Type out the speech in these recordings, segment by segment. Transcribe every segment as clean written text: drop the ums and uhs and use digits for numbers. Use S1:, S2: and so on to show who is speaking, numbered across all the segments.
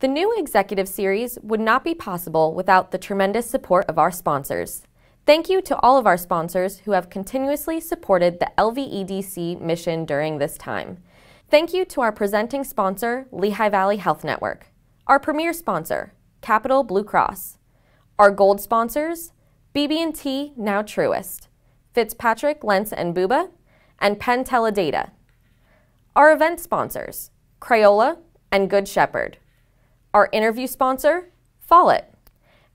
S1: The new executive series would not be possible without the tremendous support of our sponsors. Thank you to all of our sponsors who have continuously supported the LVEDC mission during this time. Thank you to our presenting sponsor, Lehigh Valley Health Network, our premier sponsor, Capital Blue Cross, our gold sponsors, BB&T Now Truist, Fitzpatrick, Lentz & Buba, and Penn Teledata, our event sponsors, Crayola and Good Shepherd, our interview sponsor, Follett,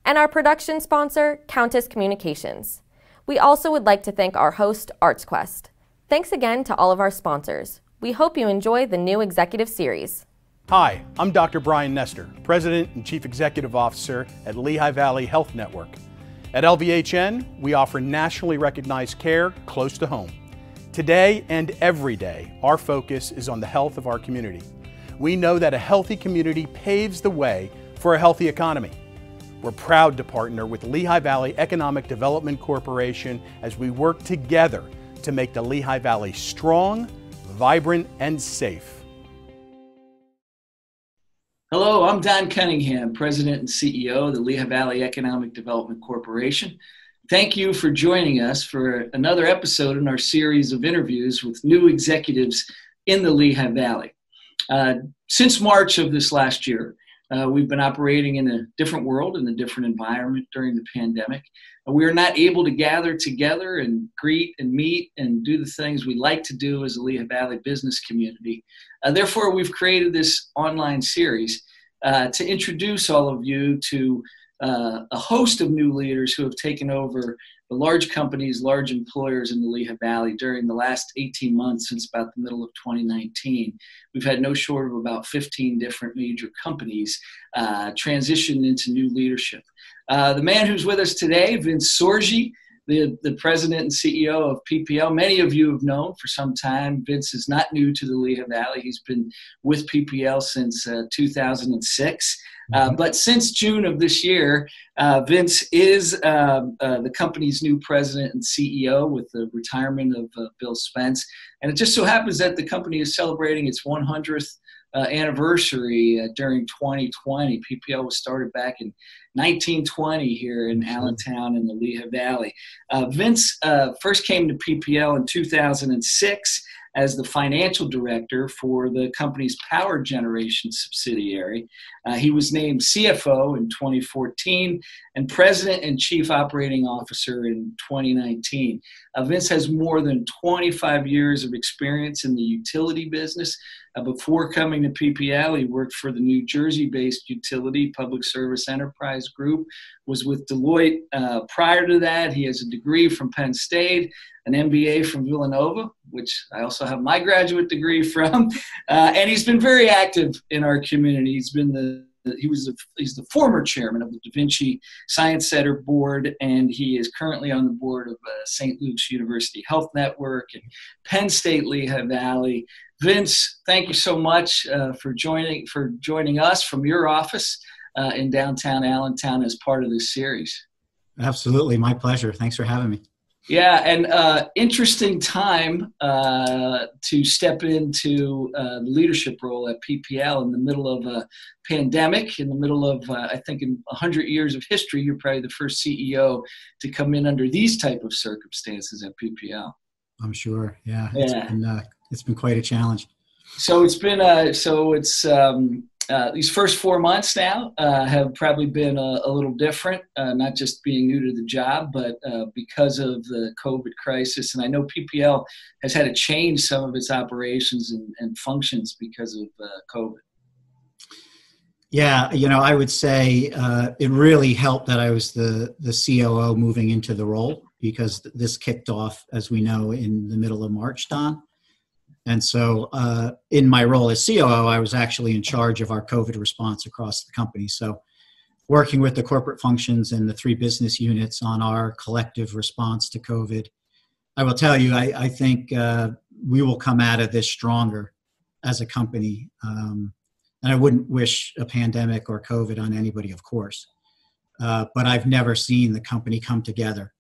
S1: and our production sponsor, Countess Communications. We also would like to thank our host, ArtsQuest. Thanks again to all of our sponsors. We hope you enjoy the new executive series.
S2: Hi, I'm Dr. Brian Nestor, President and Chief Executive Officer at Lehigh Valley Health Network. At LVHN, we offer nationally recognized care close to home. Today and every day, our focus is on the health of our community. We know that a healthy community paves the way for a healthy economy. We're proud to partner with Lehigh Valley Economic Development Corporation as we work together to make the Lehigh Valley strong, vibrant, and safe.
S3: Hello, I'm Don Cunningham, President and CEO of the Lehigh Valley Economic Development Corporation. Thank you for joining us for another episode in our series of interviews with new executives in the Lehigh Valley. Since March of this last year, we've been operating in a different world, in a different environment during the pandemic. We are not able to gather together and greet and meet and do the things we like to do as a Lehigh Valley business community. Therefore, we've created this online series to introduce all of you to a host of new leaders who have taken over the large companies, large employers in the Lehigh Valley during the last 18 months since about the middle of 2019. We've had no short of about 15 different major companies transition into new leadership. The man who's with us today, Vince Sorgi, the president and CEO of PPL. Many of you have known for some time. Vince is not new to the Lehigh Valley. He's been with PPL since 2006. But since June of this year, Vince is the company's new president and CEO with the retirement of Bill Spence. And it just so happens that the company is celebrating its 100th anniversary during 2020. PPL was started back in 1920 here in Allentown in the Lehigh Valley. Vince first came to PPL in 2006 as the financial director for the company's power generation subsidiary. He was named CFO in 2014 and president and chief operating officer in 2019. Vince has more than 25 years of experience in the utility business. Before coming to PPL, he worked for the New Jersey-based utility Public Service Enterprise Group, was with Deloitte. Prior to that, he has a degree from Penn State, an MBA from Villanova, which I also have my graduate degree from, and he's been very active in our community. He's the former chairman of the Da Vinci Science Center board, and he is currently on the board of St. Luke's University Health Network and Penn State Lehigh Valley. Vince, thank you so much for joining us from your office in downtown Allentown as part of this series.
S4: Absolutely, my pleasure. Thanks for having me.
S3: Yeah, and interesting time to step into the leadership role at PPL in the middle of a pandemic, in the middle of, I think in 100 years of history, you're probably the first CEO to come in under these type of circumstances at PPL.
S4: I'm sure, yeah. It's been quite a challenge.
S3: So it's been, these first 4 months now have probably been a little different, not just being new to the job, but because of the COVID crisis. And I know PPL has had to change some of its operations and functions because of COVID.
S4: Yeah, I would say it really helped that I was the COO moving into the role, because this kicked off, as we know, in the middle of March, Don. And so in my role as COO, I was actually in charge of our COVID response across the company. So working with the corporate functions and the 3 business units on our collective response to COVID, I will tell you, I think we will come out of this stronger as a company. And I wouldn't wish a pandemic or COVID on anybody, of course. But I've never seen the company come together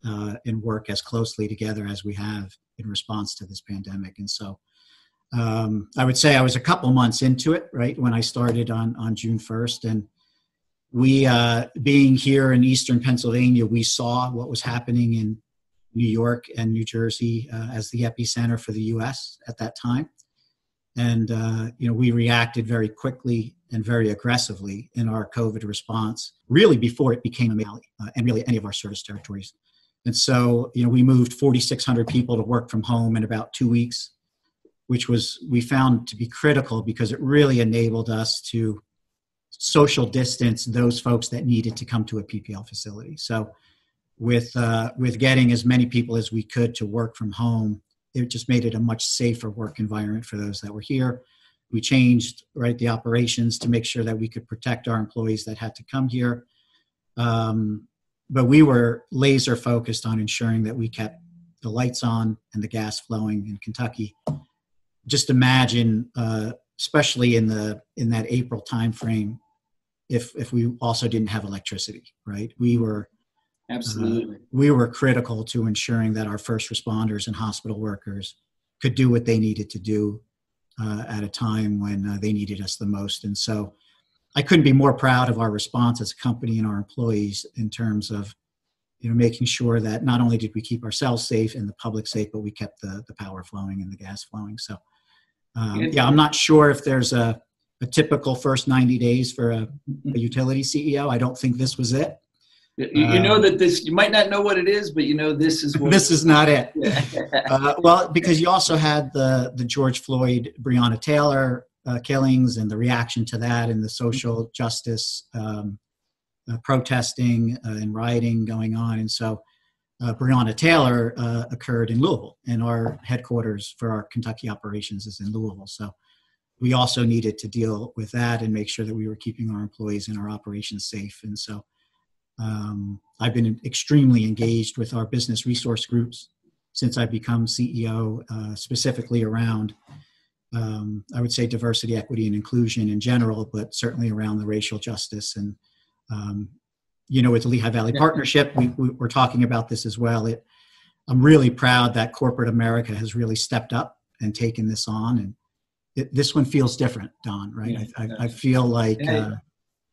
S4: and work as closely together as we have in response to this pandemic. And so I would say I was a couple months into it, right, when I started on June 1st. And we, being here in Eastern Pennsylvania, we saw what was happening in New York and New Jersey as the epicenter for the U.S. at that time. And, we reacted very quickly and very aggressively in our COVID response, really before it became a valley and really any of our service territories. And so, we moved 4,600 people to work from home in about 2 weeks, which we found to be critical because it really enabled us to social distance those folks that needed to come to a PPL facility. So with getting as many people as we could to work from home, it just made it a much safer work environment for those that were here. We changed, right, the operations to make sure that we could protect our employees that had to come here. But we were laser focused on ensuring that we kept the lights on and the gas flowing in Kentucky. Just imagine, especially in that April timeframe, if we also didn't have electricity, right? We were critical to ensuring that our first responders and hospital workers could do what they needed to do at a time when they needed us the most. And so I couldn't be more proud of our response as a company and our employees in terms of making sure that not only did we keep ourselves safe and the public safe, but we kept the power flowing and the gas flowing. So I'm not sure if there's a typical first 90 days for a utility CEO. I don't think this was it.
S3: You know that this, you might not know what it is, but this is what
S4: this is not it. Well, because you also had the George Floyd, Breonna Taylor killings and the reaction to that and the social justice protesting and rioting going on. And so Breonna Taylor occurred in Louisville, and our headquarters for our Kentucky operations is in Louisville. So we also needed to deal with that and make sure that we were keeping our employees and our operations safe. And so I've been extremely engaged with our business resource groups since I've become CEO, specifically around, I would say, diversity, equity, and inclusion in general, but certainly around the racial justice. And, with the Lehigh Valley Partnership, we're talking about this as well. I'm really proud that corporate America has really stepped up and taken this on. And this one feels different, Don, right? I feel like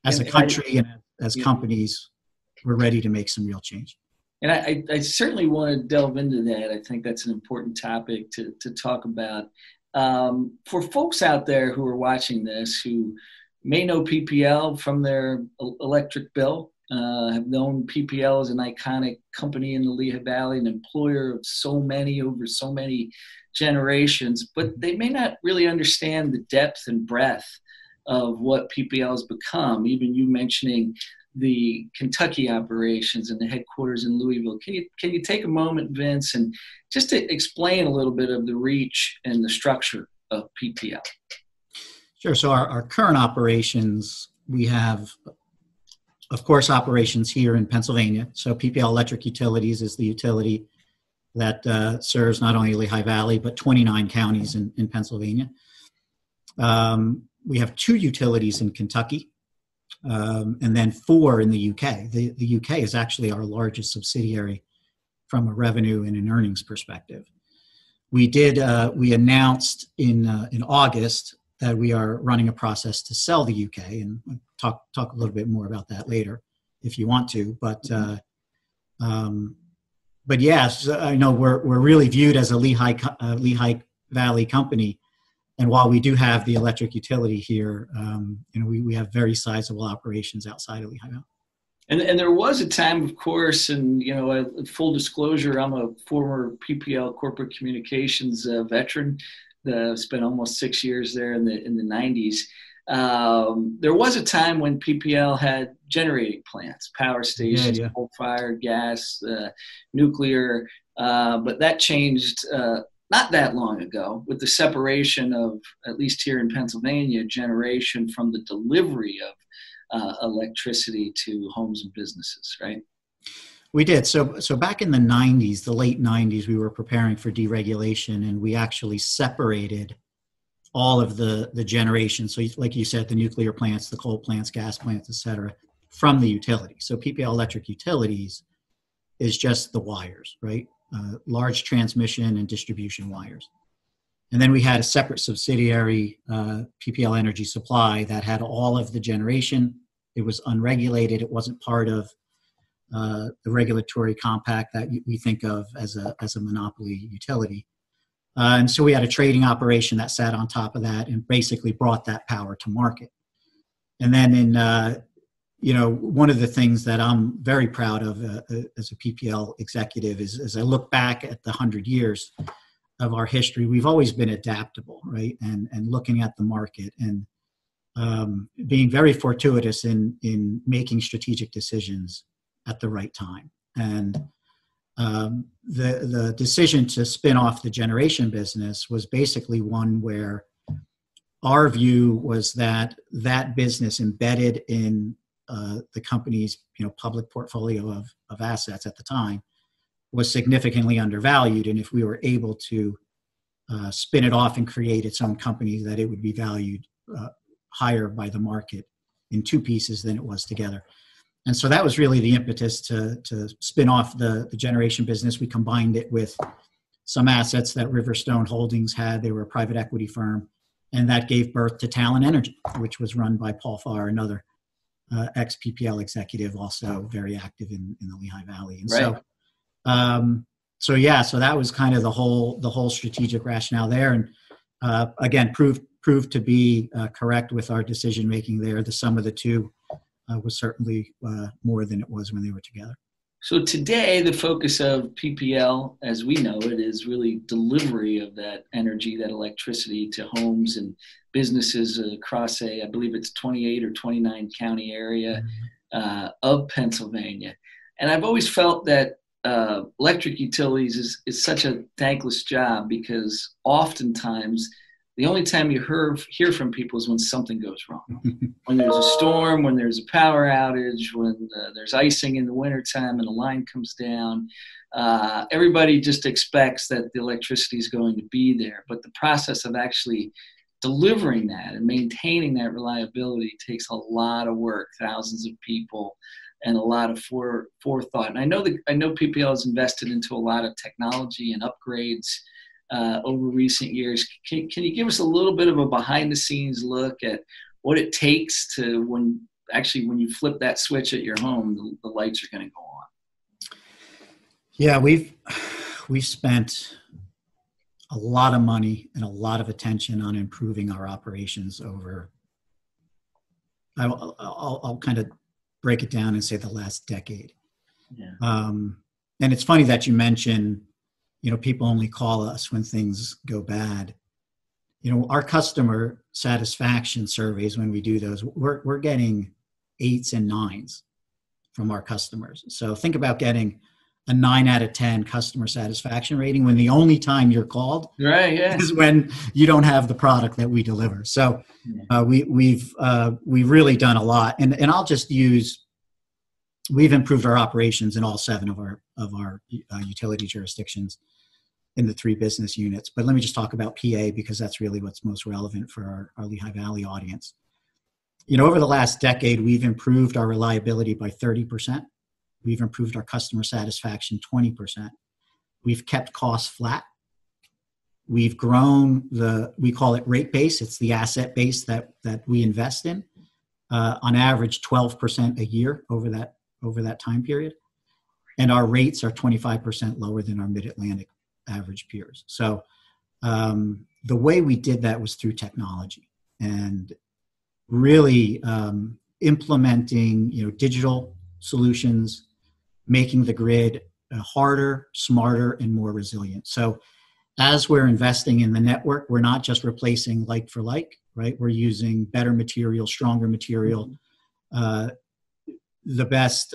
S4: as a country and as companies, we're ready to make some real change.
S3: And I certainly want to delve into that. I think that's an important topic to talk about. For folks out there who are watching this, who may know PPL from their electric bill, have known PPL as an iconic company in the Lehigh Valley, an employer of over so many generations, but they may not really understand the depth and breadth of what PPL has become. Even you mentioning the Kentucky operations and the headquarters in Louisville. Can you take a moment, Vince, and just to explain a little bit of the reach and the structure of PPL?
S4: Sure. So our current operations, we have, of course, operations here in Pennsylvania. So PPL Electric Utilities is the utility that serves not only Lehigh Valley, but 29 counties in Pennsylvania. We have 2 utilities in Kentucky. And then 4 in the UK. The UK is actually our largest subsidiary from a revenue and an earnings perspective. We announced in August that we are running a process to sell the UK, and we'll talk a little bit more about that later if you want to. But yes, I know we're really viewed as a Lehigh Valley company. And while we do have the electric utility here, we have very sizable operations outside of Lehigh Valley.
S3: And there was a time, of course, and full disclosure, I'm a former PPL corporate communications veteran. Spent almost 6 years there in the 90s. There was a time when PPL had generating plants, power stations, coal-fired, gas, nuclear, but that changed. Not that long ago, with the separation of, at least here in Pennsylvania, generation from the delivery of electricity to homes and businesses, right?
S4: We did. So back in the 90s, the late 90s, we were preparing for deregulation, and we actually separated all of the generation. So like you said, the nuclear plants, the coal plants, gas plants, et cetera, from the utility. So PPL Electric Utilities is just the wires, right? Large transmission and distribution wires. And then we had a separate subsidiary, PPL Energy Supply, that had all of the generation. It was unregulated. It wasn't part of the regulatory compact that we think of as a monopoly utility. And so we had a trading operation that sat on top of that and basically brought that power to market. And then one of the things that I'm very proud of as a PPL executive is, as I look back at the 100 years of our history, we've always been adaptable, right? And looking at the market and being very fortuitous in making strategic decisions at the right time. And the decision to spin off the generation business was basically one where our view was that business embedded in the company's public portfolio of assets at the time was significantly undervalued, and if we were able to spin it off and create its own company, that it would be valued higher by the market in two pieces than it was together. And so that was really the impetus to spin off the generation business. We combined it with some assets that Riverstone Holdings had. They were a private equity firm, and that gave birth to Talon Energy, which was run by Paul Farr, another ex-PPL executive, also very active in the Lehigh Valley. And
S3: right.
S4: So that was kind of the whole strategic rationale there. And again, proved to be correct with our decision making there. The sum of the two was certainly more than it was when they were together.
S3: So today, the focus of PPL, as we know it, is really delivery of that energy, that electricity to homes and businesses across I believe it's 28 or 29 county area of Pennsylvania. And I've always felt that electric utilities is such a thankless job, because oftentimes the only time you hear from people is when something goes wrong. When there's a storm, when there's a power outage, when there's icing in the wintertime and a line comes down. Everybody just expects that the electricity is going to be there. But the process of actually delivering that and maintaining that reliability takes a lot of work, thousands of people, and a lot of forethought. And I know PPL has invested into a lot of technology and upgrades over recent years. Can you give us a little bit of a behind the scenes look at what it takes to when you flip that switch at your home, the lights are going to go on?
S4: Yeah, we've spent a lot of money and a lot of attention on improving our operations over, I'll kind of break it down and say the last decade.
S3: Yeah.
S4: And it's funny that you mention, people only call us when things go bad. Our customer satisfaction surveys, when we do those, we're getting 8s and 9s from our customers. So think about getting a 9 out of 10 customer satisfaction rating when the only time you're called is when you don't have the product that we deliver. So we've really done a lot, and I'll just use, we've improved our operations in all 7 of our utility jurisdictions in the 3 business units. But let me just talk about PA, because that's really what's most relevant for our Lehigh Valley audience. Over the last decade, we've improved our reliability by 30%. We've improved our customer satisfaction 20%. We've kept costs flat. We've grown we call it rate base. It's the asset base that we invest in, on average 12% a year over that time period. And our rates are 25% lower than our Mid-Atlantic average peers. So the way we did that was through technology and really implementing digital solutions, making the grid harder, smarter, and more resilient. So as we're investing in the network, we're not just replacing like for like, right? We're using better material, stronger material. The best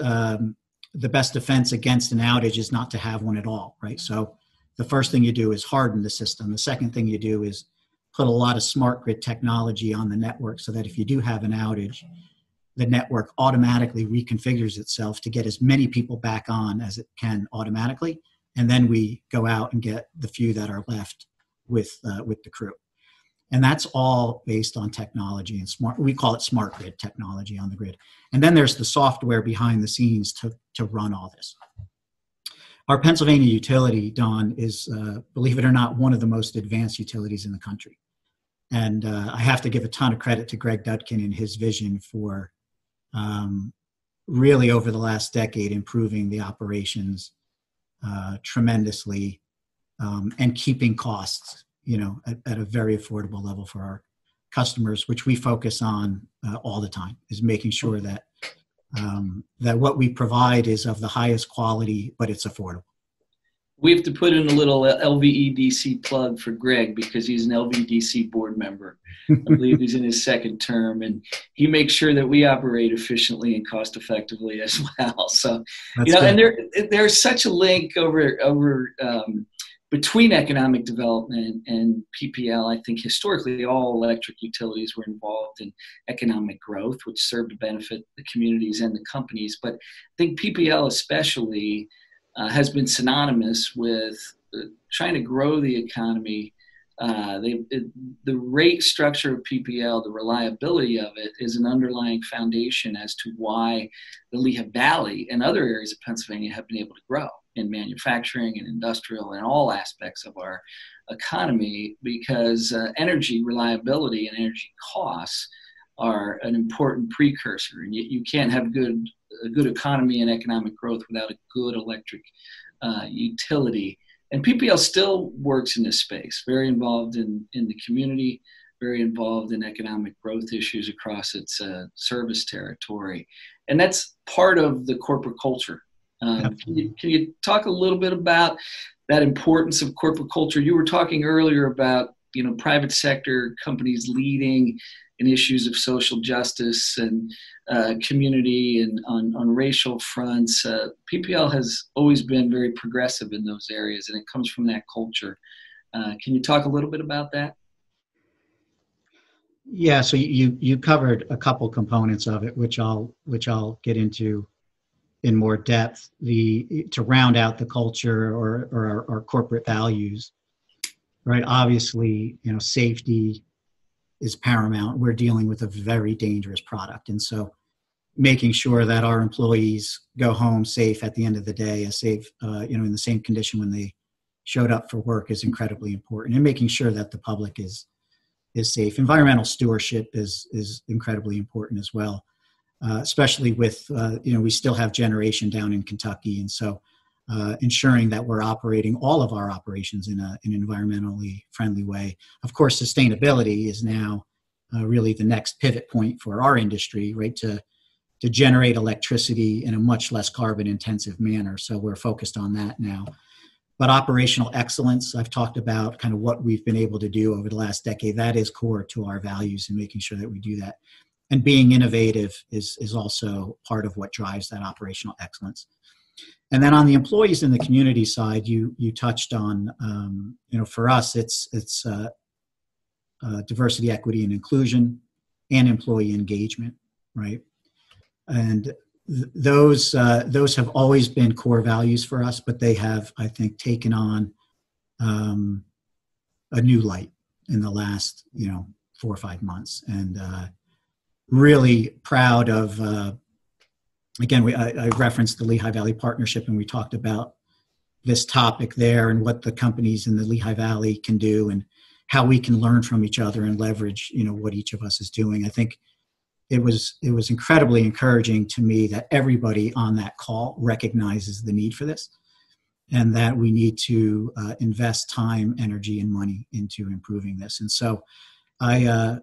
S4: defense against an outage is not to have one at all, right? So the first thing you do is harden the system. The second thing you do is put a lot of smart grid technology on the network so that if you do have an outage, the network automatically reconfigures itself to get as many people back on as it can automatically. And then we go out and get the few that are left with the crew. And that's all based on technology and we call it smart grid technology on the grid. And then there's the software behind the scenes to run all this. Our Pennsylvania utility, Don, is, believe it or not, one of the most advanced utilities in the country. And I have to give a ton of credit to Greg Dudkin and his vision for really over the last decade improving the operations tremendously and keeping costs, at a very affordable level for our customers, which we focus on all the time, is making sure that that what we provide is of the highest quality, but it's affordable.
S3: We have to put in a little LVEDC plug for Greg because he's an LVEDC board member. I believe he's in his second term, and he makes sure that we operate efficiently and cost effectively as well. So,
S4: That's good.
S3: and there's such a link over between economic development and PPL. I think historically all electric utilities were involved in economic growth, which served to benefit the communities and the companies. But I think PPL especially has been synonymous with trying to grow the economy. The rate structure of PPL, the reliability of it, is an underlying foundation as to why the Lehigh Valley and other areas of Pennsylvania have been able to grow in manufacturing and industrial and all aspects of our economy, because energy reliability and energy costs are an important precursor. And you can't have a good economy and economic growth without a good electric utility. And PPL still works in this space, very involved in the community, very involved in economic growth issues across its service territory. And that's part of the corporate culture. Can you talk a little bit about that importance of corporate culture? You were talking earlier about, private sector companies leading in issues of social justice and community and on racial fronts. PPL has always been very progressive in those areas, and it comes from that culture. Can you talk a little bit about that?
S4: Yeah, so you covered a couple components of it, which I'll get into in more depth. To round out the culture or our corporate values, right? Obviously, safety is paramount. We're dealing with a very dangerous product, and so making sure that our employees go home safe at the end of the day, in the same condition when they showed up for work, is incredibly important. And making sure that the public is safe. Environmental stewardship is incredibly important as well, especially with we still have generation down in Kentucky, and so ensuring that we're operating all of our operations in an environmentally friendly way. Of course, sustainability is now really the next pivot point for our industry, right? To generate electricity in a much less carbon intensive manner. So we're focused on that now. But operational excellence, I've talked about kind of what we've been able to do over the last decade. That is core to our values and making sure that we do that. And being innovative is also part of what drives that operational excellence. And then on the employees in the community side, you touched on, for us, it's diversity, equity, and inclusion, and employee engagement, right? And those have always been core values for us, but they have, I think, taken on a new light in the last 4 or 5 months, and really proud of. Again, I referenced the Lehigh Valley Partnership, and we talked about this topic there and what the companies in the Lehigh Valley can do and how we can learn from each other and leverage, what each of us is doing. I think it was incredibly encouraging to me that everybody on that call recognizes the need for this, and that we need to invest time, energy, and money into improving this. And so I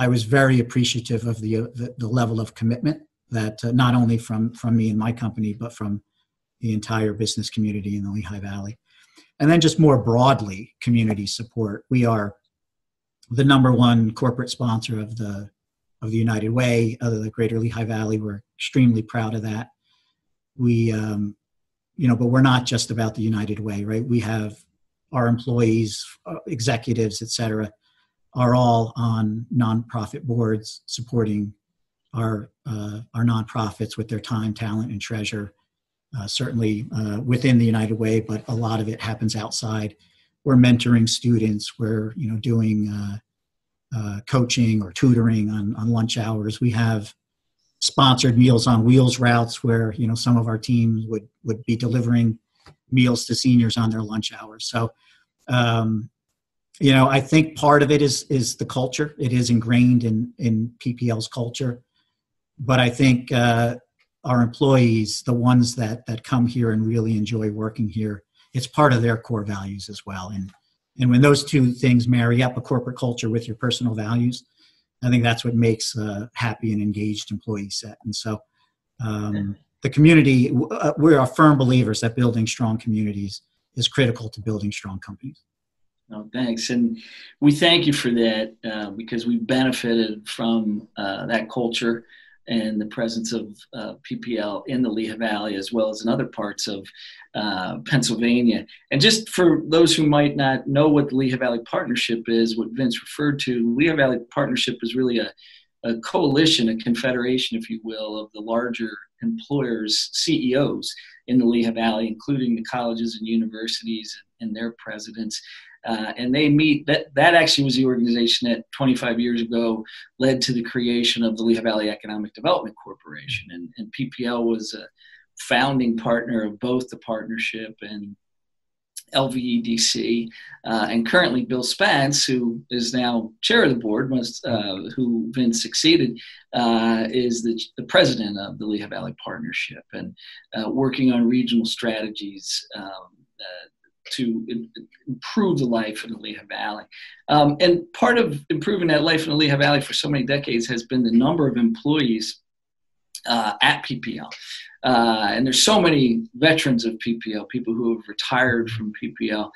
S4: was very appreciative of the level of commitment that not only from me and my company, but from the entire business community in the Lehigh Valley. And then just more broadly, community support. We are the #1 corporate sponsor of the United Way, of the Greater Lehigh Valley. We're extremely proud of that. We, but we're not just about the United Way, right? We have our employees, executives, et cetera, are all on nonprofit boards supporting our nonprofits with their time, talent, and treasure. Certainly within the United Way, but a lot of it happens outside. We're mentoring students. We're doing coaching or tutoring on lunch hours. We have sponsored Meals on Wheels routes where some of our teams would be delivering meals to seniors on their lunch hours. So, I think part of it is the culture. It is ingrained in PPL's culture. But I think our employees, the ones that come here and really enjoy working here, it's part of their core values as well. And when those two things marry up, a corporate culture with your personal values, I think that's what makes a happy and engaged employee set. And so the community, we're firm believers that building strong communities is critical to building strong companies.
S3: Oh, thanks. And we thank you for that because we benefited from that culture and the presence of PPL in the Lehigh Valley as well as in other parts of Pennsylvania. And just for those who might not know what the Lehigh Valley Partnership is, what Vince referred to, Lehigh Valley Partnership is really a coalition, a confederation, if you will, of the larger employers, CEOs in the Lehigh Valley, including the colleges and universities and their presidents. And they meet, that actually was the organization that 25 years ago led to the creation of the Lehigh Valley Economic Development Corporation. And PPL was a founding partner of both the partnership and LVEDC. And currently Bill Spence, who is now chair of the board, who Vince succeeded, is the president of the Lehigh Valley Partnership and working on regional strategies to improve the life in the Lehigh Valley. And part of improving that life in the Lehigh Valley for so many decades has been the number of employees at PPL. And there's so many veterans of PPL, people who have retired from PPL.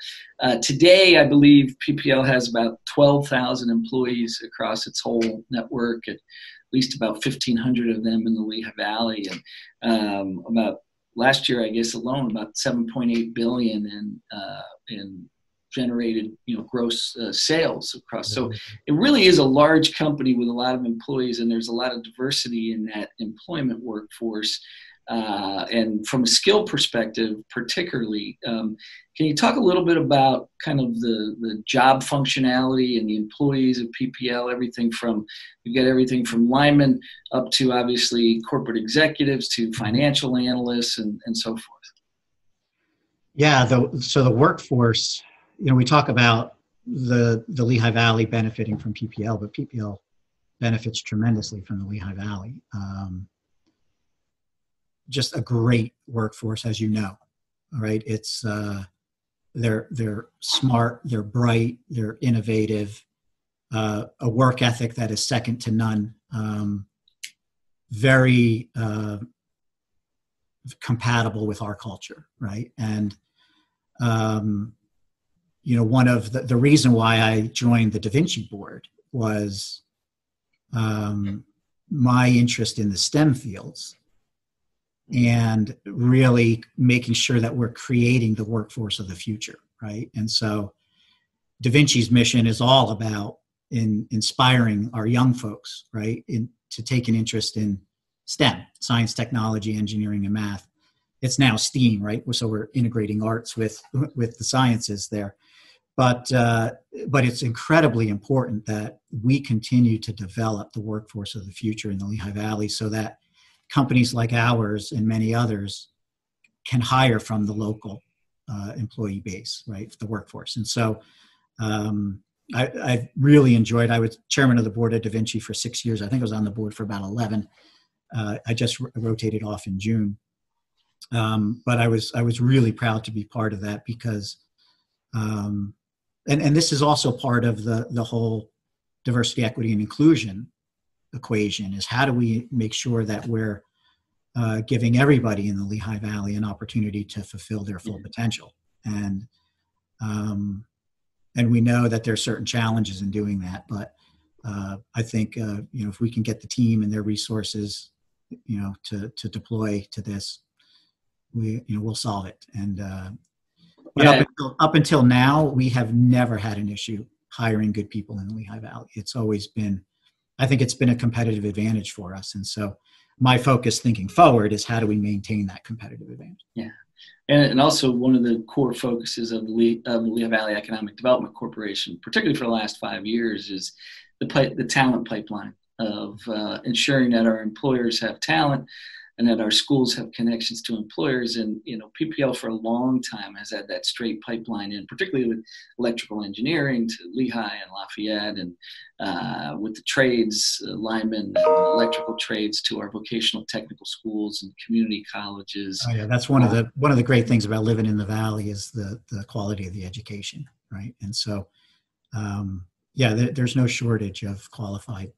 S3: Today, I believe PPL has about 12,000 employees across its whole network, at least about 1,500 of them in the Lehigh Valley. And about last year, I guess alone, about $7.8 billion in generated, gross sales across. So it really is a large company with a lot of employees, and there's a lot of diversity in that employment workforce. And from a skill perspective, particularly, can you talk a little bit about kind of the job functionality and the employees of PPL? You get everything from linemen up to obviously corporate executives to financial analysts and so forth.
S4: Yeah, so the workforce, we talk about the Lehigh Valley benefiting from PPL, but PPL benefits tremendously from the Lehigh Valley. Just a great workforce, as you know, right? It's they're smart, they're bright, they're innovative, a work ethic that is second to none, very compatible with our culture, right? And one of the reason why I joined the Da Vinci board was my interest in the STEM fields and really making sure that we're creating the workforce of the future, right? And so Da Vinci's mission is all about inspiring our young folks, right, to take an interest in STEM, science, technology, engineering, and math. It's now STEAM, right? So we're integrating arts with the sciences there. But it's incredibly important that we continue to develop the workforce of the future in the Lehigh Valley so that companies like ours and many others can hire from the local employee base, right, the workforce. And so I really enjoyed, I was chairman of the board at Da Vinci for 6 years. I think I was on the board for about 11. I just rotated off in June. But I was really proud to be part of that because, and this is also part of the whole diversity, equity, and inclusion equation, is how do we make sure that we're giving everybody in the Lehigh Valley an opportunity to fulfill their full potential. And we know that there are certain challenges in doing that, but I think if we can get the team and their resources to deploy to this, we'll solve it. And but up until now, we have never had an issue hiring good people in the Lehigh Valley. It's always been, I think it's been a competitive advantage for us. And so my focus thinking forward is how do we maintain that competitive advantage?
S3: Yeah. And also one of the core focuses of the Lehigh Valley Economic Development Corporation, particularly for the last 5 years, is the talent pipeline of ensuring that our employers have talent and that our schools have connections to employers. And, PPL for a long time has had that straight pipeline in, particularly with electrical engineering to Lehigh and Lafayette, and with the trades, linemen and electrical trades to our vocational technical schools and community colleges.
S4: Oh, yeah, that's one of the great things about living in the Valley is the quality of the education, right? And so, there's no shortage of qualified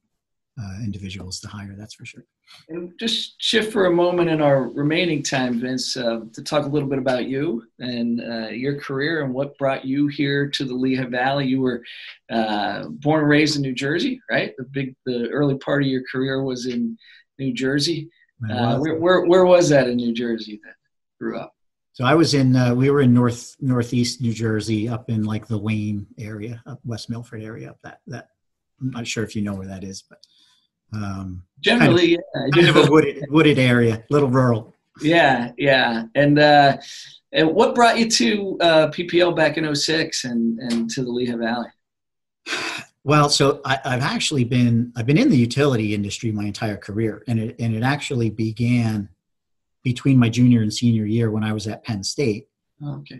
S4: individuals to hire, that's for sure.
S3: And just shift for a moment in our remaining time, Vince, to talk a little bit about you and your career and what brought you here to the Lehigh Valley. You were born and raised in New Jersey, right? The early part of your career was in New Jersey. Where was that in New Jersey that you grew up?
S4: So I was we were in northeast New Jersey, up in like the Wayne area, up West Milford area, up that I'm not sure if you know where that is, but
S3: generally,
S4: kind of a wooded area, a little rural.
S3: Yeah. And what brought you to PPL back in 2006 and to the Lehigh Valley?
S4: Well, so I've been in the utility industry my entire career, and it actually began between my junior and senior year when I was at Penn State,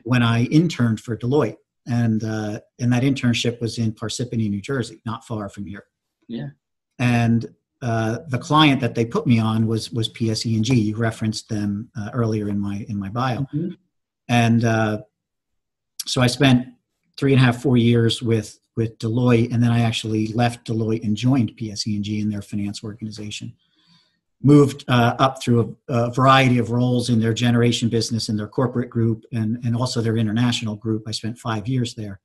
S4: when I interned for Deloitte, and that internship was in Parsippany, New Jersey, not far from here.
S3: Yeah.
S4: And the client that they put me on was PSE&G. You referenced them earlier in my bio. Mm-hmm. And so I spent 3.5-4 years with Deloitte, and then I actually left Deloitte and joined PSE&G in their finance organization. Moved up through a variety of roles in their generation business and their corporate group, and also their international group. I spent 5 years there,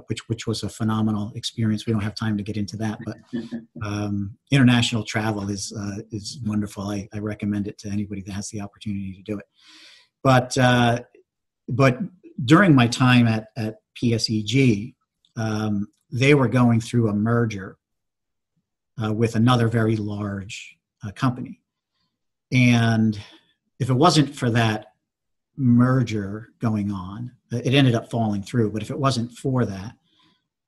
S4: which was a phenomenal experience. We don't have time to get into that, but international travel is wonderful. I recommend it to anybody that has the opportunity to do it. But during my time at PSEG, they were going through a merger with another very large company. And if it wasn't for that merger going on, it ended up falling through. But if it wasn't for that,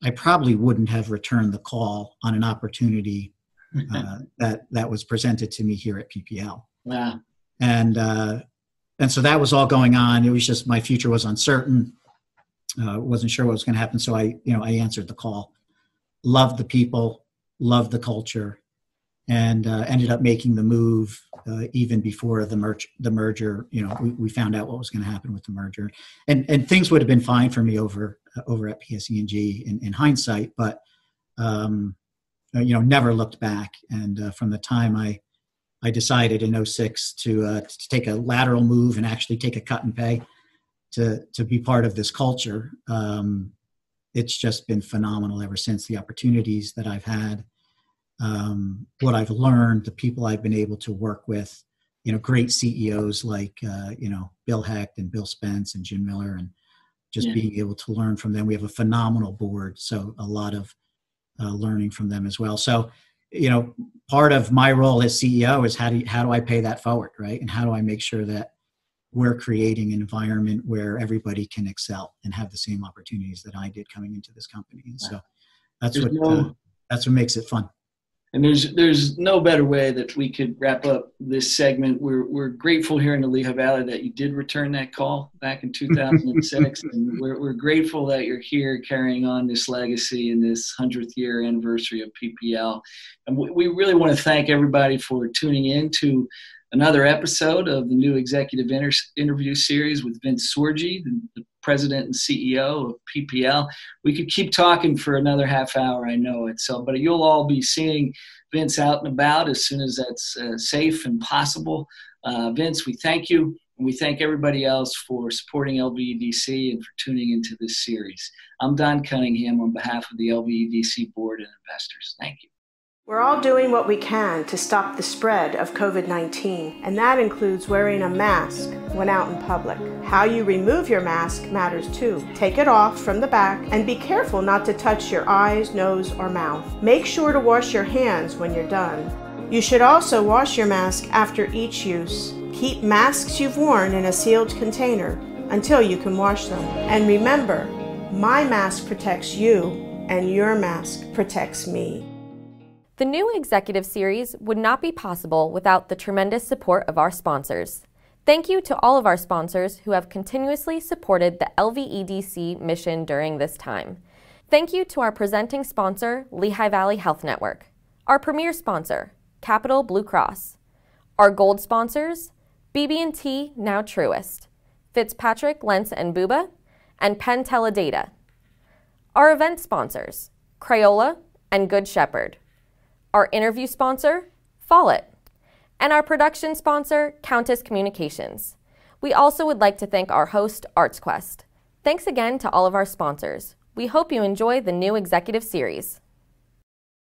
S4: I probably wouldn't have returned the call on an opportunity that was presented to me here at PPL.
S3: Wow.
S4: And so that was all going on. It was just my future was uncertain. Wasn't sure what was going to happen. So I answered the call. Loved the people, loved the culture, and ended up making the move even before the merger. We found out what was going to happen with the merger, and things would have been fine for me over at PSE&G in hindsight, but never looked back. And from the time I decided in 2006 to take a lateral move and actually take a cut in pay to be part of this culture, it's just been phenomenal ever since. The opportunities that I've had, what I've learned, the people I've been able to work with, great CEOs like, Bill Hecht and Bill Spence and Jim Miller, and just being able to learn from them. We have a phenomenal board, so a lot of learning from them as well. So, part of my role as CEO is how do I pay that forward, right? And how do I make sure that we're creating an environment where everybody can excel and have the same opportunities that I did coming into this company. And so that's what makes it fun.
S3: And there's no better way that we could wrap up this segment. We're grateful here in the Lehigh Valley that you did return that call back in 2006. And we're grateful that you're here carrying on this legacy in this 100th year anniversary of PPL. And we really want to thank everybody for tuning in to another episode of the new executive interview series with Vince Sorgi, the president and CEO of PPL. We could keep talking for another half hour, I know it. But you'll all be seeing Vince out and about as soon as that's safe and possible. Vince, we thank you, and we thank everybody else for supporting LVEDC and for tuning into this series. I'm Don Cunningham on behalf of the LVEDC board and investors. Thank you.
S5: We're all doing what we can to stop the spread of COVID-19, and that includes wearing a mask when out in public. How you remove your mask matters too. Take it off from the back and be careful not to touch your eyes, nose, or mouth. Make sure to wash your hands when you're done. You should also wash your mask after each use. Keep masks you've worn in a sealed container until you can wash them. And remember, my mask protects you and your mask protects me.
S1: The new executive series would not be possible without the tremendous support of our sponsors. Thank you to all of our sponsors who have continuously supported the LVEDC mission during this time. Thank you to our presenting sponsor, Lehigh Valley Health Network, our premier sponsor, Capital Blue Cross, our gold sponsors, BB&T Now Truist, Fitzpatrick, Lentz & Buba, and Penn Teledata, our event sponsors, Crayola and Good Shepherd, our interview sponsor, Follett, and our production sponsor, Countess Communications. We also would like to thank our host, ArtsQuest. Thanks again to all of our sponsors. We hope you enjoy the new executive series.